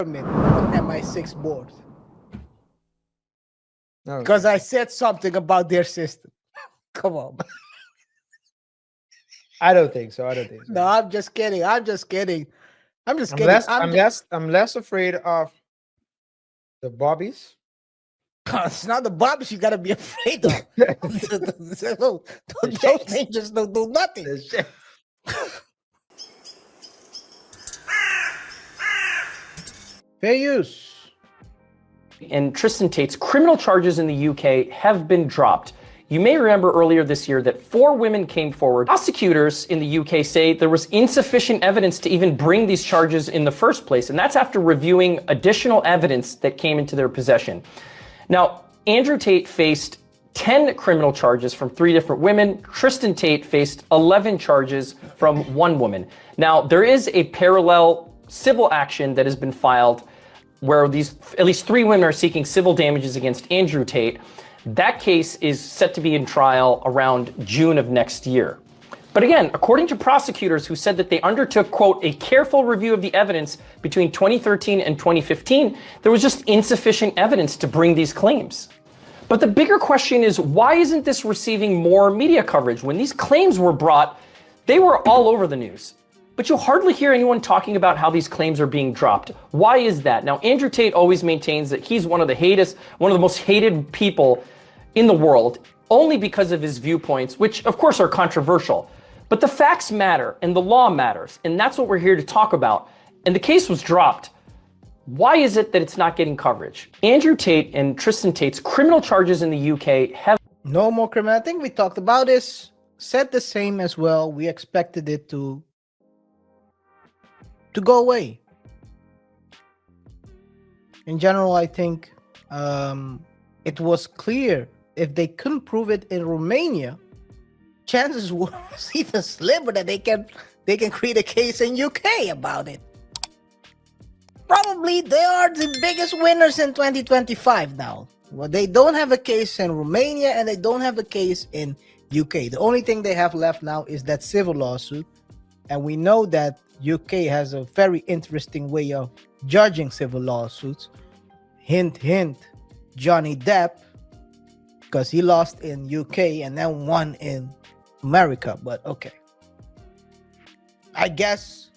on MI6 board Okay. because I said something about their system. Come on. I don't think so. I don't think so. No, I'm just kidding. I'm kidding. I'm less afraid of the Bobbies. It's not the Bobbies you gotta be afraid of. Those things just don't do nothing. Fair use. And Tristan Tate's criminal charges in the UK have been dropped. You may remember earlier this year that 4 women came forward. Prosecutors in the UK say there was insufficient evidence to even bring these charges in the first place, and that's after reviewing additional evidence that came into their possession. Now, Andrew Tate faced 10 criminal charges from 3 different women. Tristan Tate faced 11 charges from 1 woman. Now, there is a parallel civil action that has been filed where at least 3 women are seeking civil damages against Andrew Tate. That case is set to be in trial around June of next year. But again, according to prosecutors who said that they undertook, quote, a careful review of the evidence between 2013 and 2015, there was just insufficient evidence to bring these claims. But the bigger question is, why isn't this receiving more media coverage? When these claims were brought, they were all over the news. But you'll hardly hear anyone talking about how these claims are being dropped. Why is that? Now, Andrew Tate always maintains that he's one of the most hated people in the world, only because of his viewpoints, which of course are controversial. But the facts matter and the law matters, and that's what we're here to talk about. And the case was dropped. Why is it that it's not getting coverage? Andrew Tate and Tristan Tate's criminal charges in the UK have no more criminal. I think we talked about this, said the same as well. We expected it to go away. In general, I think it was clear if they couldn't prove it in Romania, chances were even slimmer that they can create a case in UK about it. Probably they are the biggest winners in 2025 now. Well, they don't have a case in Romania and they don't have a case in UK. The only thing they have left now is that civil lawsuit. And we know that UK has a very interesting way of judging civil lawsuits. Hint, hint, Johnny Depp, because he lost in UK and then won in America. But okay. I guess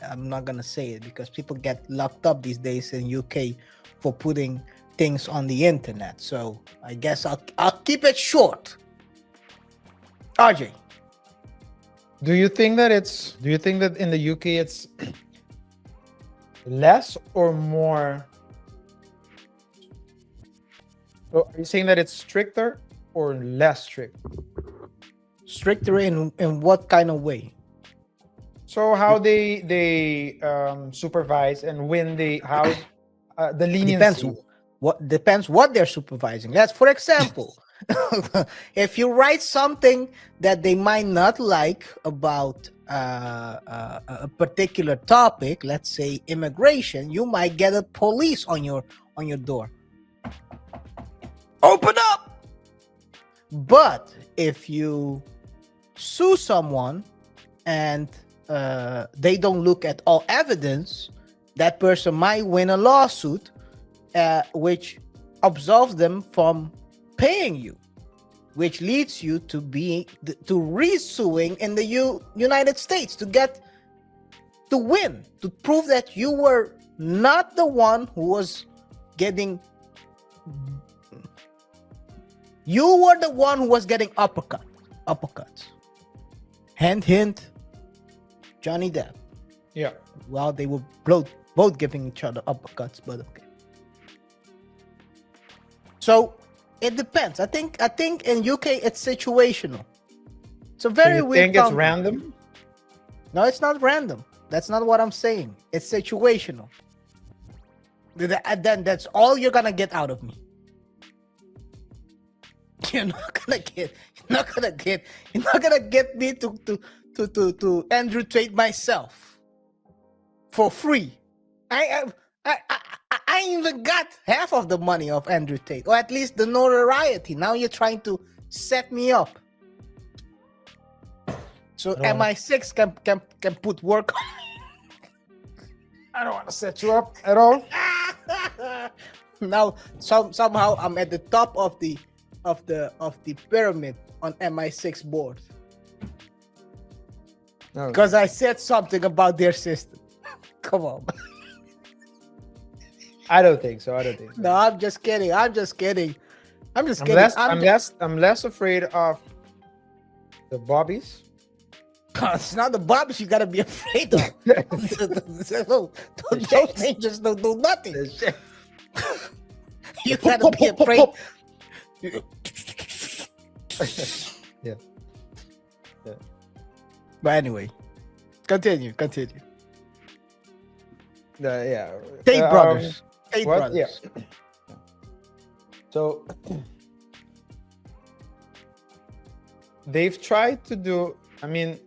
I'm not going to say it because people get locked up these days in UK for putting things on the internet. So I guess I'll keep it short. RJ. Do you think that in the UK it's less or more? So are you saying that it's stricter or less strict? Stricter in what kind of way? So how they supervise and when the leniency. Depends what they're supervising. That's, for example, if you write something that they might not like about a particular topic, let's say immigration, you might get a police on your door. Open up! But if you sue someone and they don't look at all evidence, that person might win a lawsuit which absolves them from paying you, which leads you to resuing in the United States to win, to prove that you were not the one who was getting. You were the one who was getting uppercuts. Hint, Johnny Depp. Yeah. Well, they were both giving each other uppercuts, but okay. So it depends. I think in UK it's situational. It's a very weird. Think it's random? No, it's not random. That's not what I'm saying. It's situational. Then that's all you're gonna get out of me. You're not gonna get me to Andrew Tate myself for free. I even got half of the money of Andrew Tate, or at least the notoriety. Now you're trying to set me up. So MI6 can put work on me. I don't want to set you up at all. Now somehow I'm at the top of the pyramid on MI6 board No. because I said something about their system. Come on. I don't think so. I don't think so. No, I'm just kidding. I'm kidding. I'm less afraid of the Bobbies. It's not the Bobbies you gotta be afraid of. Those things just don't do nothing. You gotta be afraid. Yeah. But anyway, continue. Yeah. Tate brothers. Tate what? brothers. Yeah. So they've tried to do. I mean,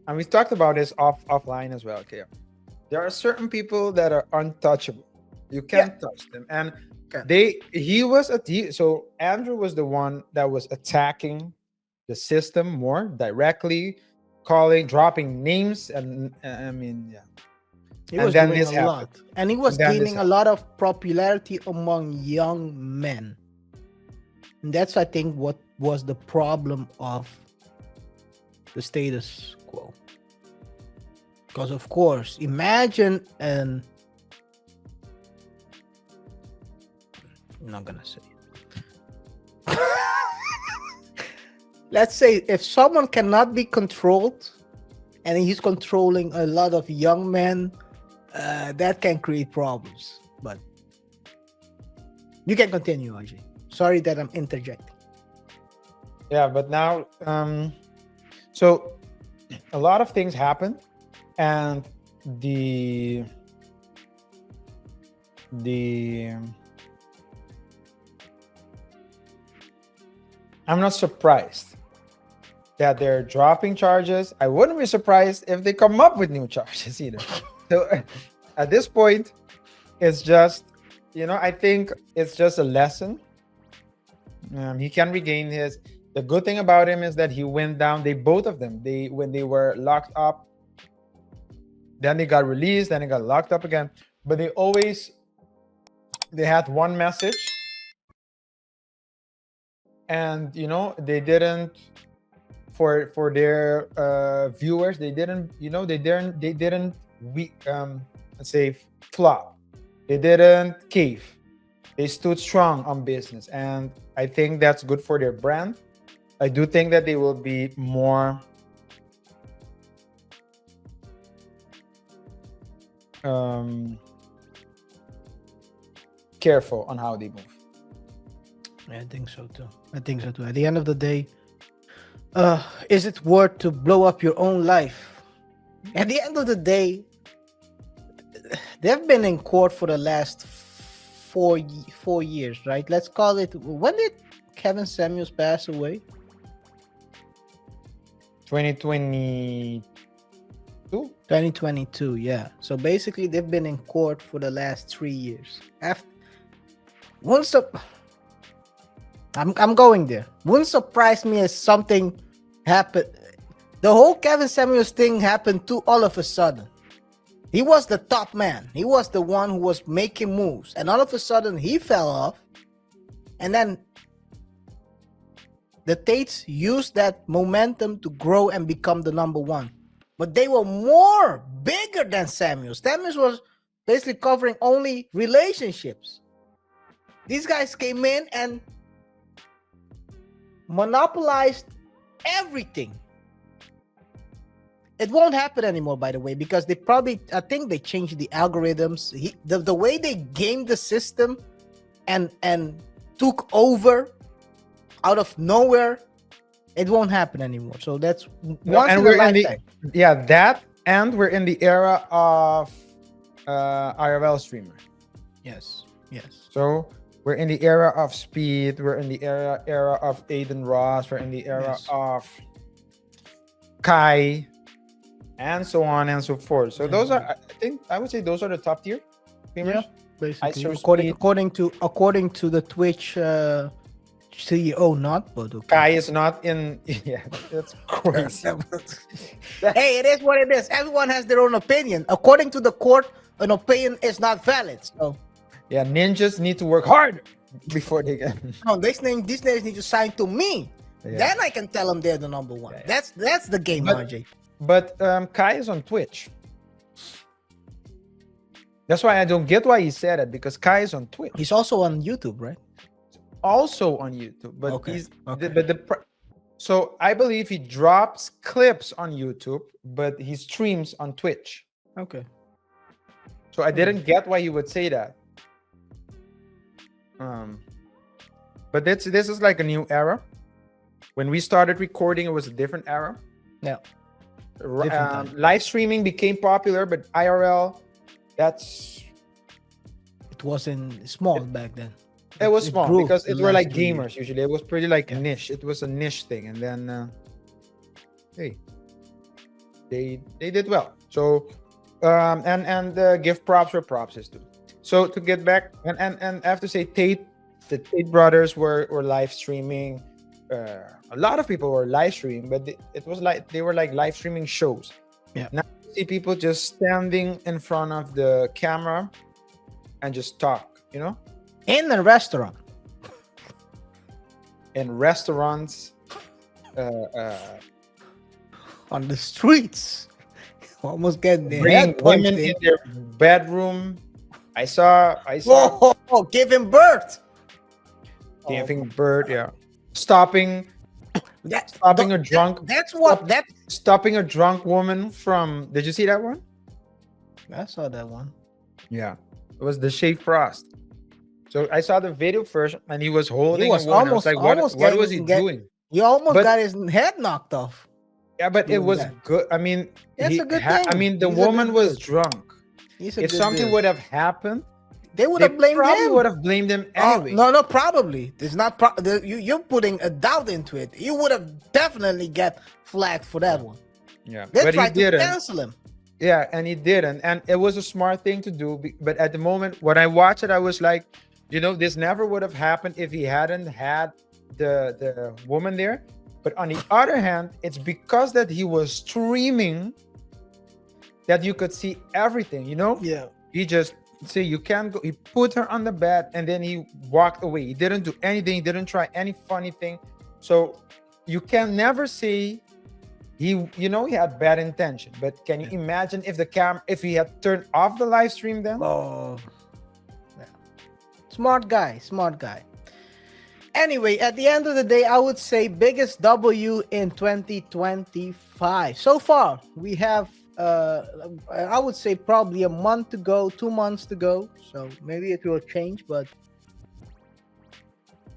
and we've talked about this offline as well. Okay, there are certain people that are untouchable. You can't touch them, and so Andrew was the one that was attacking the system more directly, dropping names, and I mean, yeah. He was doing a lot, and he was gaining a lot of popularity among young men. And that's, I think, what was the problem of the status quo. Because, of course, imagine I'm not gonna say it. Let's say if someone cannot be controlled, and he's controlling a lot of young men, that can create problems. But you can continue, Ajay. Sorry that I'm interjecting. Yeah, but now, so a lot of things happen, and I'm not surprised that they're dropping charges. I wouldn't be surprised if they come up with new charges either. So at this point, it's just, I think it's just a lesson. He can regain his. The good thing about him is that he went down. Both of them, when they were locked up, then they got released, then they got locked up again. But they had one message, and they didn't. For their viewers, they didn't let's say flop. They didn't cave. They stood strong on business, and I think that's good for their brand. I do think that they will be more careful on how they move. Yeah, I think so too. At the end of the day, is it worth to blow up your own life? At the end of the day, they've been in court for the last 4 years, right? Let's call it. When did Kevin Samuels pass away? 2022. 2022, yeah. So basically, they've been in court for the last 3 years. I'm going there. Wouldn't surprise me if something happened. The whole Kevin Samuels thing happened too all of a sudden. He was the top man. He was the one who was making moves. And all of a sudden, he fell off. And then the Tates used that momentum to grow and become the number one. But they were bigger than Samuels. Samuels was basically covering only relationships. These guys came in and monopolized everything. It won't happen anymore, by the way, because I think they changed the algorithms. The way they gamed the system and took over out of nowhere, it won't happen anymore. So that's once in a lifetime. And we're in the era of IRL streamer. Yes. So we're in the era of speed. We're in the era of Aiden Ross. We're in the era of Kai, and so on and so forth. So those are, I would say, those are the top tier streamers. Yeah, basically. According to the Twitch CEO not, but okay. Kai is not in. Yeah, that's crazy. Hey, it is what it is. Everyone has their own opinion. According to the court, an opinion is not valid. So Yeah, ninjas need to work hard before they can. no, these names need to sign to me. Yeah. Then I can tell them they're the number one. Yeah, yeah. That's the game, But- RJ. But Kai is on Twitch. That's why I don't get why he said it, because Kai is on Twitch. He's also on YouTube, right? Also on YouTube, but Okay, he's okay. so I believe he drops clips on YouTube, but he streams on Twitch. Okay. So I didn't get why he would say that. But this is like a new era. When we started recording, it was a different era. Yeah. Different time. Live streaming became popular, but IRL, it wasn't small back then. was small grew because the it were like last 2 years. gamers usually. It was pretty like Yeah. niche. It was a niche thing, and then hey, they did well. So and give props where props is due. So to get back and I have to say the Tate brothers were live streaming. A lot of people were live streaming, but it was like they were like live streaming shows. Yeah. Now you see people just standing in front of the camera and just talk, you know, In a restaurant. in restaurants. On the streets. Almost getting their Bringing head punched women in. in their bedroom. I saw Whoa, giving birth. giving birth, yeah. Stopping a drunk stopping a drunk woman from, did you see that one? I saw that one. Yeah. It was the Shea Frost. So I saw the video first and he was holding was a woman. I was almost- like, what almost was he getting- doing? He almost But- got his head knocked off. Yeah, but it doing was that. good. I mean, That's a good thing. I mean, the He's a woman good was dude. drunk. He's a If good something dude. would have happened, they would they have blamed probably him. would have blamed him Oh, anyway. no, probably. It's not. You're putting a doubt into it. You would have definitely get flagged for that one. Yeah, They but he tried to didn't. cancel him. Yeah, and he didn't, and it was a smart thing to do. But at the moment, when I watched it, I was like, you know, this never would have happened if he hadn't had the woman there. But on the other hand, it's because that he was streaming that you could see everything. You know, Yeah. he just say you can't go. He put her on the bed and then he walked away. He didn't do anything. He didn't try any funny thing. So you can never say he had bad intention. But can you imagine if he had turned off the live stream then? Oh. Yeah. Smart guy. Anyway, at the end of the day, I would say biggest W in 2025. So far, we have I would say probably a month to go, 2 months to go. So maybe it will change, but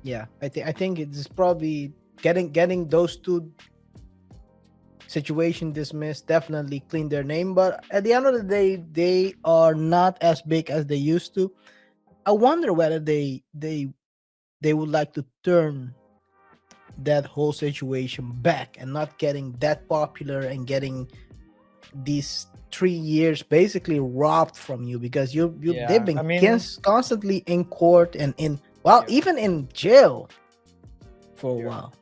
yeah, I think it's probably getting those two situation dismissed definitely clean their name. But at the end of the day, they are not as big as they used to. I wonder whether they would like to turn that whole situation back and not getting that popular and getting these 3 years basically robbed from you, because they've been constantly in court and even in jail for a while.